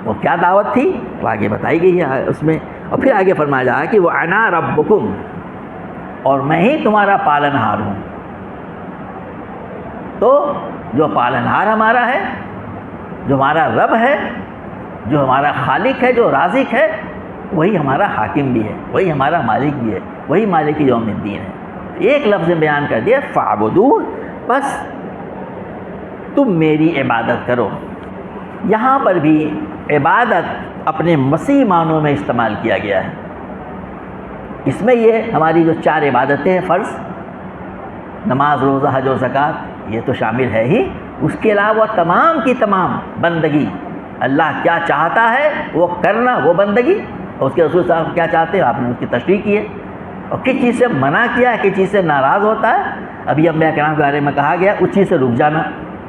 وہ کیا دعوت تھی تو آگے بتائی گئی ہے اس میں. اور پھر آگے فرمایا جا کہ وہ انا ربکم، اور میں ہی تمہارا پالنہار ہوں. تو جو پالنہار ہمارا ہے، جو ہمارا رب ہے، جو ہمارا خالق ہے، جو رازق ہے، وہی ہمارا حاکم بھی ہے، وہی ہمارا مالک بھی ہے، وہی مالک یوم الدین ہے. ایک لفظ میں بیان کر دیا فاعبدون، بس تم میری عبادت کرو. یہاں پر بھی عبادت اپنے مسیح معنوں میں استعمال کیا گیا ہے. اس میں یہ ہماری جو 4 عبادتیں ہیں فرض، نماز، روزہ، حج و زکوٰۃ، یہ تو شامل ہے ہی. اس کے علاوہ تمام کی تمام بندگی، اللہ کیا چاہتا ہے وہ کرنا، وہ بندگی، اور اس کے رسول صاحب کیا چاہتے ہیں آپ نے اس کی تشریح کی ہے. اور کس چیز سے منع کیا ہے، کس چیز سے ناراض ہوتا ہے. ابھی انبیاء کرام کے بارے میں کہا گیا اس چیز سے رک جانا،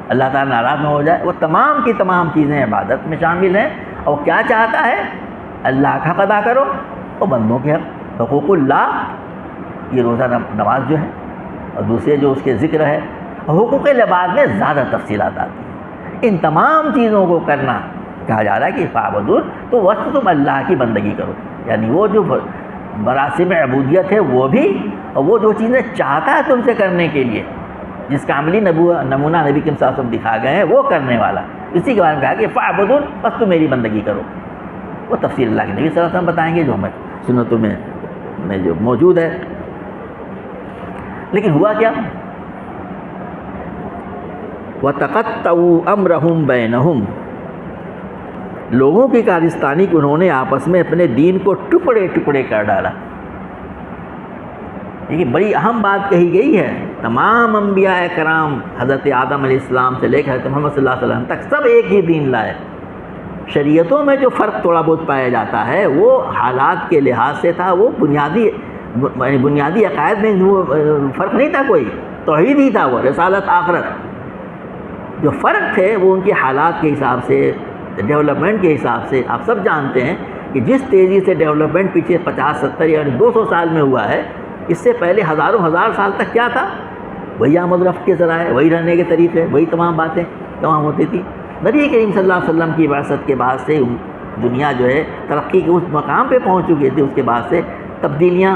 اللہ تعالیٰ ناراض نہ ہو جائے. وہ تمام کی تمام چیزیں عبادت میں شامل ہیں. اور کیا چاہتا ہے، اللہ کا حق ادا کرو اور بندوں کے حقوق اللہ، یہ روزہ نماز جو ہے، اور دوسرے جو اس کے ذکر ہے. حقوق العباد میں زیادہ تفصیلات آتی ہیں. ان تمام چیزوں کو کرنا کہا جا رہا ہے کہ فاعبدون، تو وقت تم اللہ کی بندگی کرو. یعنی وہ جو مراسم عبودیت ہے وہ بھی، اور وہ جو چیزیں چاہتا ہے تم سے کرنے کے لیے، جس کا عملی نمونہ نبی کے صلی اللہ علیہ وسلم دکھا گئے ہیں، وہ کرنے والا. اسی کے بارے میں کہا کہ فاعبدون، بس تم میری بندگی کرو. وہ تفصیل اللہ کے نبی صلی اللہ علیہ وسلم بتائیں گے جو ہمیں سنتوں میں جو موجود ہے. لیکن ہوا کیا؟ وَتَقَطَّعُوا أَمْرَهُمْ بَيْنَهُمْ، لوگوں کی کارستانی کو انہوں نے آپس میں اپنے دین کو ٹکڑے ٹکڑے کر ڈالا. یہ بڑی اہم بات کہی گئی ہے. تمام انبیاء کرام حضرت آدم علیہ السلام سے لے کر حضرت محمد صلی اللہ علیہ وسلم تک سب ایک ہی دین لائے. شریعتوں میں جو فرق تھوڑا بہت پایا جاتا ہے وہ حالات کے لحاظ سے تھا. وہ بنیادی عقائد میں وہ فرق نہیں تھا، کوئی توحید ہی تھا، وہ رسالت آخرت. جو فرق تھے وہ ان کے حالات کے حساب سے، ڈیولپمنٹ کے حساب سے. آپ سب جانتے ہیں کہ جس تیزی سے ڈیولپمنٹ پیچھے 50 70 یا 200 سال میں ہوا ہے، اس سے پہلے ہزاروں ہزار سال تک کیا تھا؟ وہی آمد و رفت کے ذرائع، وہی رہنے کے طریقے، وہی تمام باتیں تمام ہوتی تھی. نبی کریم صلی اللہ علیہ وسلم کی بعثت کے بعد سے دنیا جو ہے ترقی کے اس مقام پہ پہنچ چکی تھی. اس کے بعد سے تبدیلیاں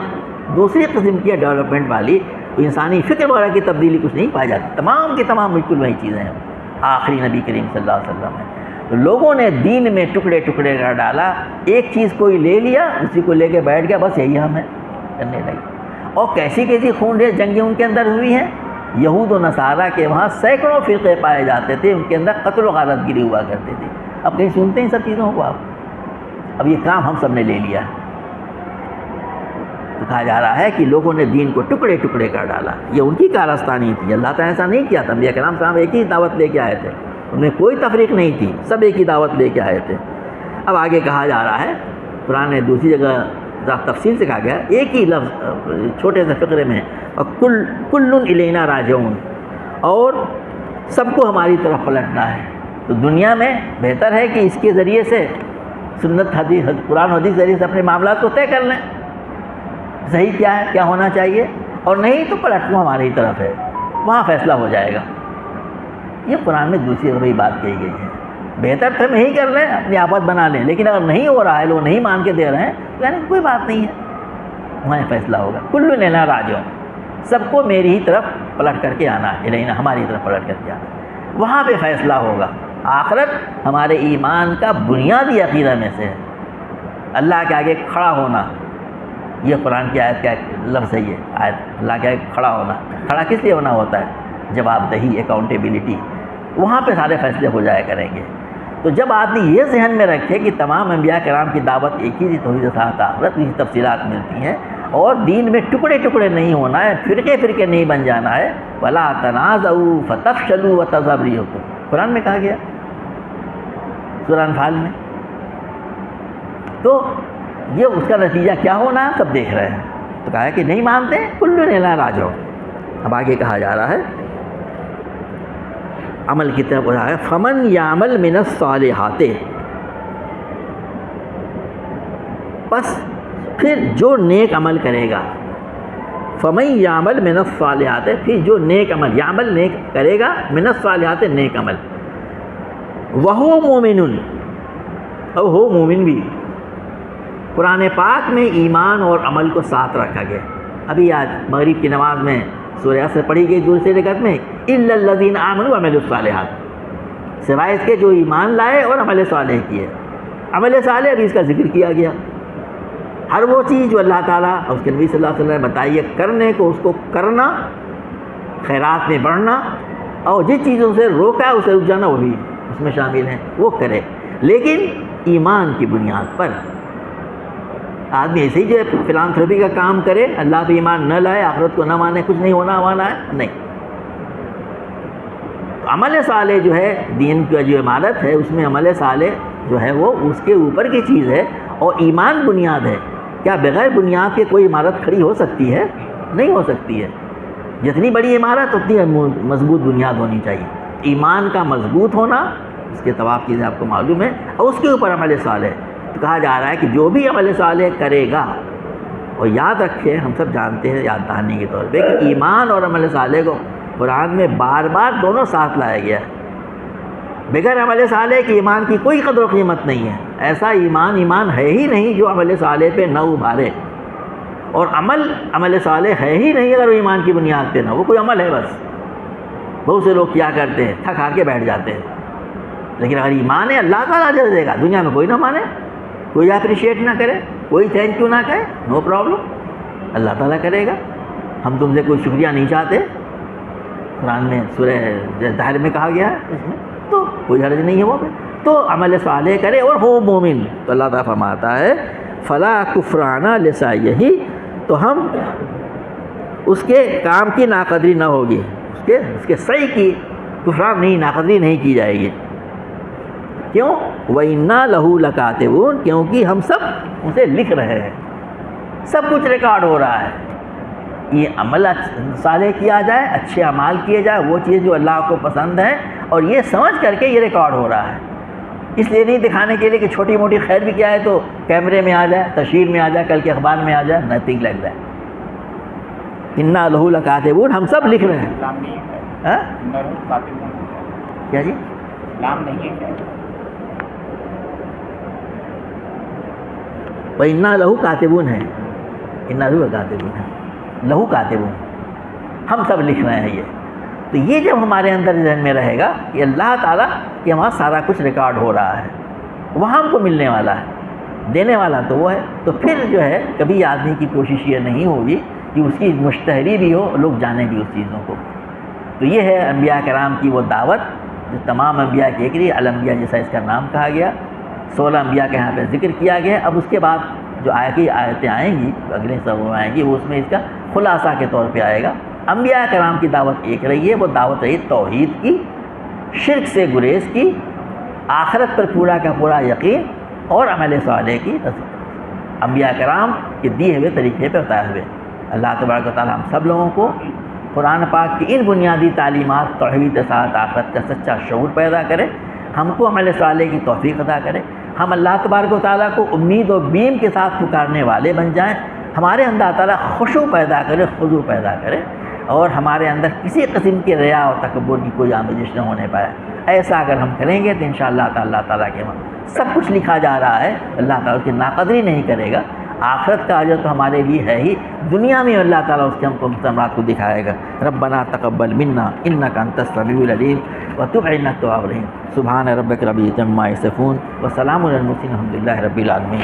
دوسری قسم کی ڈیولپمنٹ والی، انسانی فکر وغیرہ کی تبدیلی کچھ نہیں پائی جاتی. تمام کی تمام بالکل وہی چیزیں ہیں. آخری نبی کریم صلی اللہ علیہ وسلم ہے. تو لوگوں نے دین میں ٹکڑے ٹکڑے کر ڈالا. ایک چیز کوئی لے لیا، اسی کو لے کے بیٹھ گیا، بس یہی ہم ہیں کرنے لگے. اور کیسی کیسی خون ریز جنگیں ان کے اندر ہوئی ہیں. یہود و نصارہ کے وہاں سینکڑوں فرقے پائے جاتے تھے، ان کے اندر قتل و غارت گری ہوا کرتے تھے. اب کہیں سنتے ہیں سب چیزوں کو آپ؟ اب یہ کام ہم سب نے لے لیا. تو کہا جا رہا ہے کہ لوگوں نے دین کو ٹکڑے ٹکڑے کر ڈالا. یہ ان کی کارستانی تھی. اللہ تعالیٰ ایسا نہیں کیا تھا. انبیاء کرام صاحب ایک ہی دعوت لے کے آئے تھے، ان میں کوئی تفریق نہیں تھی، سب ایک ہی دعوت لے کے آئے تھے. اب آگے کہا جا رہا ہے، قرآن نے دوسری جگہ تفصیل سے کہا گیا ایک ہی لفظ چھوٹے سے فقرے میں، اور کل الینا راجعون، اور سب کو ہماری طرف پلٹنا ہے. تو دنیا میں بہتر ہے کہ اس کے ذریعے سے سنت حدیث قرآن حدیث کے ذریعے سے اپنے معاملات کو طے کر لیں، صحیح کیا ہے، کیا ہونا چاہیے، اور نہیں تو پلٹنا ہماری ہی طرف ہے، وہاں فیصلہ ہو جائے گا. یہ قرآن میں دوسری وہی بات کہی گئی ہے. بہتر تو ہم یہی کر لیں، اپنی آفت بنا لیں، لیکن اگر نہیں ہو رہا ہے، لوگ نہیں مان کے دے رہے ہیں، یعنی کوئی بات نہیں ہے، وہاں فیصلہ ہوگا. کل الینا راجعون، سب کو میری ہی طرف پلٹ کر کے آنا ہے، الینا ہماری طرف پلٹ کر کے آنا ہے. وہاں پہ فیصلہ ہوگا. آخرت ہمارے ایمان کا بنیادی عقیدہ میں سے ہے. اللہ کے آگے کھڑا ہونا، یہ قرآن کی آیت کا لفظ ہے. یہ آیت اللہ کے آگے کھڑا ہونا، کھڑا کس لیے ہونا ہوتا ہے؟ جواب دہی، اکاؤنٹیبلٹی. وہاں پہ سارے فیصلے ہو جایا کریں گے. تو جب آدمی یہ ذہن میں رکھے کہ تمام انبیاء کرام کی دعوت ایک ہی تھی، توحید ساتھ آخرت کی تفصیلات ملتی ہیں، اور دین میں ٹکڑے ٹکڑے نہیں ہونا ہے، فرقے فرقے نہیں بن جانا ہے. وَلَا تَنَازَعُوا فَتَفْشَلُوا وَتَذْهَبَ رِيحُكُمْ، قرآن میں کہا گیا سورہ انفال میں. تو یہ اس کا نتیجہ کیا ہونا ہے سب دیکھ رہے ہیں. تو کہا ہے کہ نہیں مانتے، کل الینا راجعون. اب آگے کہا جا رہا ہے عمل کی طرف ہے، فمن یعمل من الصالحات، پس پھر جو نیک عمل کرے گا، فَمَن يَعْمَلْ مِنَ الصَّالِحَاتِ، پھر جو نیک عمل، یعمل نیک کرے گا، من الصالحات نیک عمل، وَهُوَ مُؤْمِنٌ، اور ہو مومن بھی۔ قرآن پاک میں ایمان اور عمل کو ساتھ رکھا گیا۔ ابھی آج مغرب کی نماز میں سورہ عصر پڑھی گئی دوسری رکعت میں، إِلَّا الَّذِينَ آمَنُوا وَعَمِلُوا الصَّالِحَاتِ، سوائے اس کے جو ایمان لائے اور عمل صالح کیے۔ عمل صالح ابھی اس کا ذکر کیا گیا، ہر وہ چیز جو اللہ تعالیٰ اور اس کے نبی صلی اللہ علیہ وسلم نے بتائی ہے کرنے کو، اس کو کرنا، خیرات میں بڑھنا، اور جس چیزوں سے روکا ہے اسے رک جانا، وہ بھی اس میں شامل ہیں، وہ کرے، لیکن ایمان کی بنیاد پر۔ آدمی ایسے ہی جو ہے فلانتھروپی کا کام کرے، اللہ پہ ایمان نہ لائے، آخرت کو نہ مانے، کچھ نہیں ہونا ہے، نہیں۔ عمل صالح جو ہے دین کا جو عمارت ہے، اس میں عمل صالح جو ہے وہ اس کے اوپر کی چیز ہے، اور ایمان بنیاد ہے۔ کیا بغیر بنیاد کے کوئی عمارت کھڑی ہو سکتی ہے؟ نہیں ہو سکتی ہے۔ جتنی بڑی عمارت اتنی مضبوط بنیاد ہونی چاہیے۔ ایمان کا مضبوط ہونا، اس کے طواف چیزیں آپ کو معلوم ہے، اور اس کے اوپر عمل صالح، تو کہا جا رہا ہے کہ جو بھی عمل صالح کرے گا، اور یاد رکھیں، ہم سب جانتے ہیں یاد دہانی کے طور پہ کہ ایمان اور عمل صالح کو قرآن میں بار بار دونوں ساتھ لایا گیا ہے۔ بغیر عمل صالح کی ایمان کی کوئی قدر و قیمت نہیں ہے۔ ایسا ایمان ہے ہی نہیں جو عمل صالح پہ نہ ابھارے، اور عمل صالح ہے ہی نہیں اگر وہ ایمان کی بنیاد پہ نہ، وہ کوئی عمل ہے بس۔ بہت سے لوگ کیا کرتے ہیں، تھک ہار کے بیٹھ جاتے ہیں، لیکن اگر ایمان ہے اللہ تعالیٰ اجر دے گا۔ دنیا میں کوئی نہ مانے، کوئی اپریشیٹ نہ کرے، کوئی تھینک یو نہ کہے، نو پرابلم، اللہ تعالیٰ کرے گا۔ ہم تم سے کوئی شکریہ نہیں چاہتے، قرآن میں سورہ ظاہر میں کہا گیا ہے، اس میں تو کوئی حرج نہیں ہے وہ پہ، تو عمل صالح کرے اور ہو مومن۔ تو اللہ تعالیٰ فرماتا ہے فلا کفران لسعیہ، تو ہم اس کے کام کی ناقدری نہ ہوگی، اس کے سعی کی کفران نہیں، ناقدری نہیں کی جائے گی۔ کیوں؟ وَإِنَّا لَهُ لَكَاتِبُونَ، کیونکہ ہم سب اسے لکھ رہے ہیں، سب کچھ ریکارڈ ہو رہا ہے۔ یہ عمل صالح کیا جائے، اچھے اعمال کیے جائے، وہ چیز جو اللہ کو پسند ہے، اور یہ سمجھ کر کے یہ ریکارڈ ہو رہا ہے۔ اس لیے نہیں دکھانے کے لیے کہ چھوٹی موٹی خیر بھی کیا ہے تو کیمرے میں آ جائے، تشہیر میں آ جائے، کل کے اخبار میں آ جائے، نتھنگ لائک دیٹ۔ اِنَّا لَهُ لَكَاتِبُونَ، ہم سب لکھ رہے ہیں۔ کیا جی؟ وَإِنَّا لَهُ كَاتِبُونَ ہے، اِنَّا لَهُ كَاتِبُونَ ہے، لہو کاتبون، ہم سب لکھ رہے ہیں۔ یہ تو یہ جب ہمارے اندر ذہن میں رہے گا کہ اللہ تعالیٰ کہ ہمارا سارا کچھ ریکارڈ ہو رہا ہے، وہاں ہم کو ملنے والا ہے، دینے والا تو وہ ہے، تو پھر جو ہے کبھی آدمی کی کوشش یہ نہیں ہوگی کہ اس کی مشتہری بھی ہو، لوگ جانیں بھی اس چیزوں کو۔ تو یہ ہے انبیاء کرام کی وہ دعوت جو تمام انبیاء کی ایک لیے الانبیاء جیسا اس کا نام کہا گیا، 16 انبیاء کا یہاں پہ ذکر کیا گیا۔ اب اس کے بعد جو آیتیں آئیں گی، اگلے سبوں میں آئیں گی، وہ اس میں اس کا خلاصہ کے طور پہ آئے گا۔ انبیاء کرام کی دعوت ایک رہی ہے، وہ دعوت رہی توحید کی، شرک سے گریز کی، آخرت پر پورا کا پورا یقین، اور عمل صالح کی تصدیق، انبیاء کرام کے دیے ہوئے طریقے پہ بتائے ہوئے۔ اللہ تبارک و تعالی ہم سب لوگوں کو قرآن پاک کی ان بنیادی تعلیمات توحید کے ساتھ آخرت کا سچا شعور پیدا کرے، ہم کو عمل صالح کی توفیق عطا کرے، ہم اللہ تبارک و تعالیٰ کو امید و بیم کے ساتھ پکارنے والے بن جائیں، ہمارے اندر تعالیٰ خشوع پیدا کرے، خضوع پیدا کرے، اور ہمارے اندر کسی قسم کے ریا اور تکبر کی کوئی آمیزش نہ ہونے پائے۔ ایسا اگر ہم کریں گے تو انشاءاللہ اللہ تعالیٰ کے سب کچھ لکھا جا رہا ہے، اللہ تعالیٰ اس کی ناقدری نہیں کرے گا۔ آخرت کا اجر تو ہمارے لیے ہے ہی، دنیا میں اللہ تعالیٰ اس کے ہم کو ثمرات کو دکھائے گا۔ ربنا تقبل منا انک انت السمیع العلیم وتب علینا التواب الرحیم۔ سبحان ربک رب العزۃ عما یصفون وسلام علی المرسلین الحمد للہ رب العالمین۔